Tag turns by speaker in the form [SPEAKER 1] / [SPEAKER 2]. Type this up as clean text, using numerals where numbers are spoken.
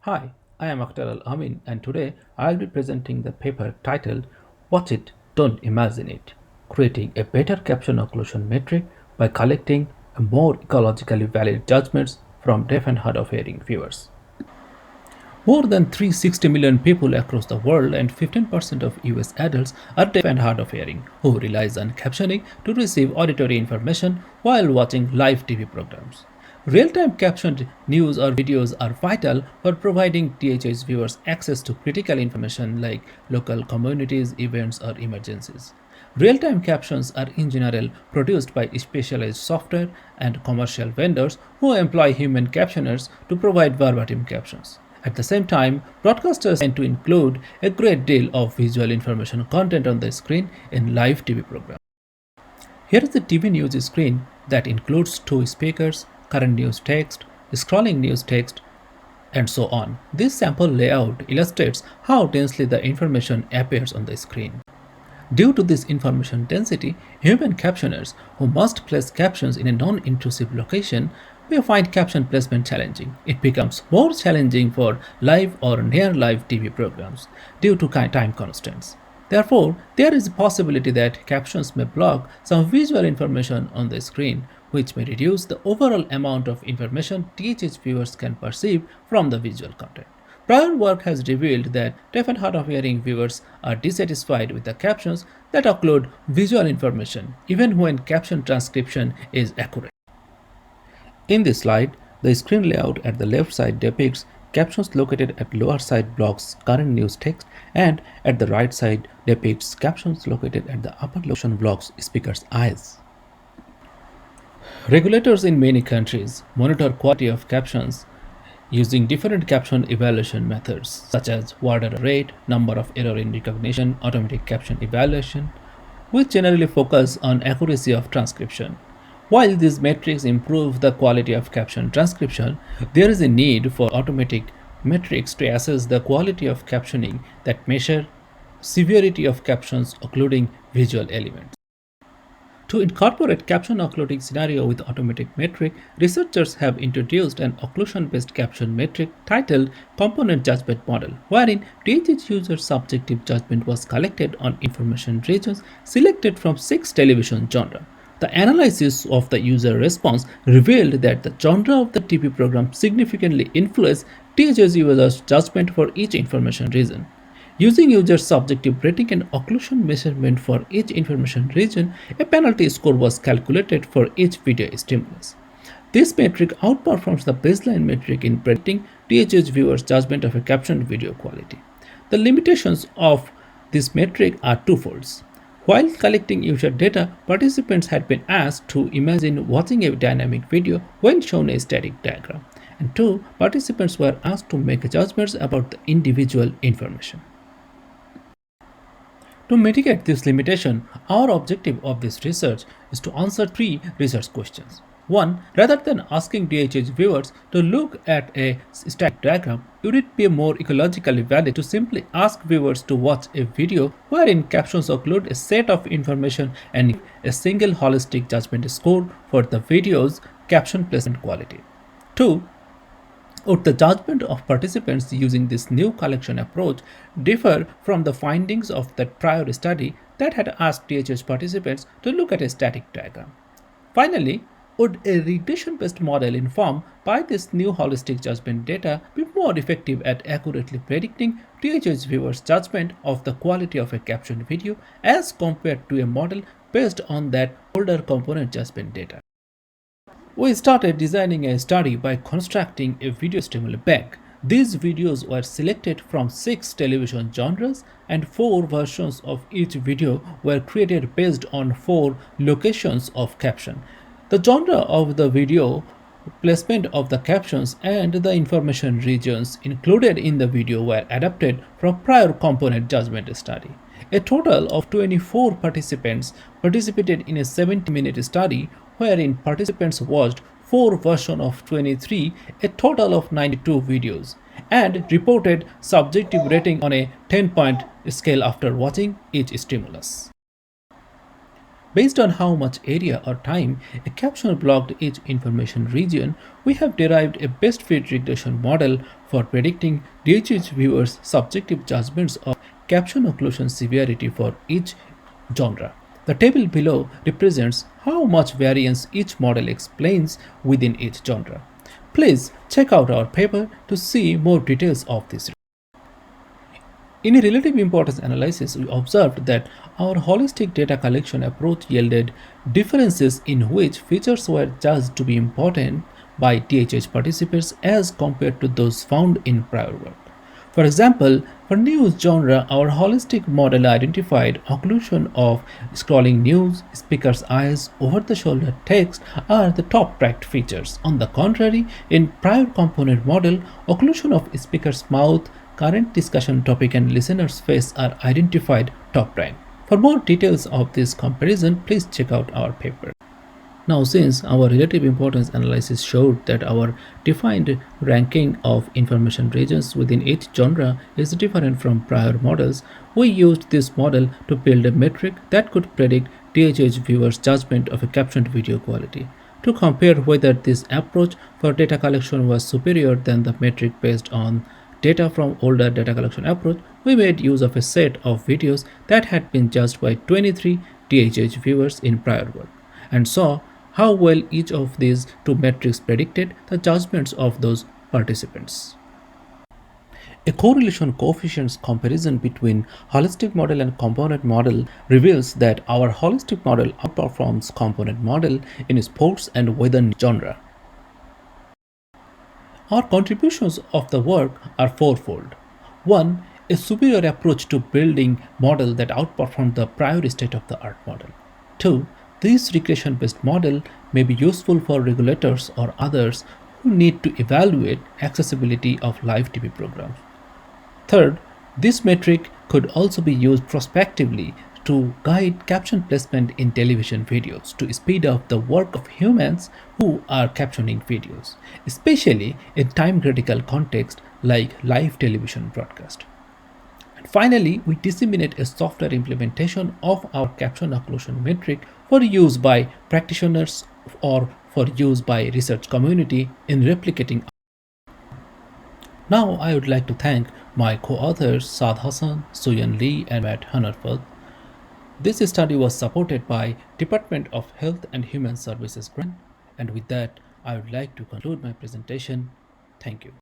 [SPEAKER 1] Hi, I am Akhter Amin, and today I'll be presenting the paper titled Watch It, Don't Imagine It, Creating a Better Caption Occlusion Metric by Collecting More Ecologically Valid Judgments from Deaf and Hard of Hearing Viewers. More than 360 million people across the world and 15% of US adults are deaf and hard of hearing who relies on captioning to receive auditory information while watching live TV programs. Real-time captioned news or videos are vital for providing THS viewers access to critical information like local communities, events, or emergencies. Real-time captions are in general produced by specialized software and commercial vendors who employ human captioners to provide verbatim captions. At the same time, broadcasters tend to include a great deal of visual information content on the screen in live TV programs. Here is the TV news screen that includes two speakers, current news text, scrolling news text, and so on. This sample layout illustrates how densely the information appears on the screen. Due to this information density, human captioners who must place captions in a non-intrusive location may find caption placement challenging. It becomes more challenging for live or near-live TV programs due to time constraints. Therefore, there is a possibility that captions may block some visual information on the screen, which may reduce the overall amount of information THH viewers can perceive from the visual content. Prior work has revealed that deaf and hard of hearing viewers are dissatisfied with the captions that occlude visual information, even when caption transcription is accurate. In this slide, the screen layout at the left side depicts captions located at lower side blocks current news text, and at the right side depicts captions located at the upper location blocks speaker's eyes. Regulators in many countries monitor quality of captions using different caption evaluation methods such as word error rate, number of error in recognition, automatic caption evaluation, which generally focus on accuracy of transcription. While these metrics improve the quality of caption transcription, there is a need for automatic metrics to assess the quality of captioning that measure severity of captions occluding visual elements. To incorporate caption occluding scenario with automatic metric, researchers have introduced an occlusion-based caption metric titled Component Judgment Model, wherein THH user subjective judgment was collected on information regions selected from 6 television genres. The analysis of the user response revealed that the genre of the TV program significantly influenced THS users' judgment for each information region. Using user subjective rating and occlusion measurement for each information region, a penalty score was calculated for each video stimulus. This metric outperforms the baseline metric in predicting THS viewers' judgment of a captioned video quality. The limitations of this metric are twofold. While collecting user data, participants had been asked to imagine watching a dynamic video when shown a static diagram. And two, participants were asked to make judgments about the individual information. To mitigate this limitation, our objective of this research is to answer 3 research questions. 1. Rather than asking DHH viewers to look at a static diagram, would it be more ecologically valid to simply ask viewers to watch a video wherein captions occlude a set of information and give a single holistic judgment score for the video's caption placement quality? 2. Would the judgment of participants using this new collection approach differ from the findings of that prior study that had asked THS participants to look at a static diagram? Finally, would a regression-based model informed by this new holistic judgment data be more effective at accurately predicting THS viewers' judgment of the quality of a captioned video as compared to a model based on that older component judgment data? We started designing a study by constructing a video stimuli bank. These videos were selected from 6 television genres, and 4 versions of each video were created based on 4 locations of caption. The genre of the video, placement of the captions, and the information regions included in the video were adapted from prior component judgment study. A total of 24 participants participated in a 70-minute study wherein participants watched 4 versions of 23, a total of 92 videos, and reported subjective rating on a 10-point scale after watching each stimulus. Based on how much area or time a caption blocked each information region, we have derived a best fit regression model for predicting DHH viewers' subjective judgments of caption occlusion severity for each genre. The table below represents how much variance each model explains within each genre. Please check out our paper to see more details of this. In a relative importance analysis, we observed that our holistic data collection approach yielded differences in which features were judged to be important by DHH participants as compared to those found in prior work. For example, for news genre, our holistic model identified occlusion of scrolling news, speaker's eyes, over-the-shoulder text are the top ranked features. On the contrary, in prior component model, occlusion of speaker's mouth, current discussion topic and listener's face are identified top ranked. For more details of this comparison, please check out our paper. Now, since our relative importance analysis showed that our defined ranking of information regions within each genre is different from prior models, we used this model to build a metric that could predict DHH viewers' judgment of a captioned video quality. To compare whether this approach for data collection was superior than the metric based on data from older data collection approach, we made use of a set of videos that had been judged by 23 DHH viewers in prior work and saw how well each of these two metrics predicted the judgments of those participants. A correlation coefficients comparison between holistic model and component model reveals that our holistic model outperforms component model in sports and weather genre. Our contributions of the work are fourfold. 1. A superior approach to building model that outperformed the prior state-of-the-art model. 2. This regression-based model may be useful for regulators or others who need to evaluate accessibility of live TV programs. Third, this metric could also be used prospectively to guide caption placement in television videos to speed up the work of humans who are captioning videos, especially in time-critical context like live television broadcast. And finally, we disseminate a software implementation of our caption occlusion metric for use by practitioners or for use by research community in replicating. Now I would like to thank my co-authors Saad Hassan, Sooyeon Lee and Huenerfauth. This study was supported by Department of Health and Human Services grant, and with that I would like to conclude my presentation. Thank you.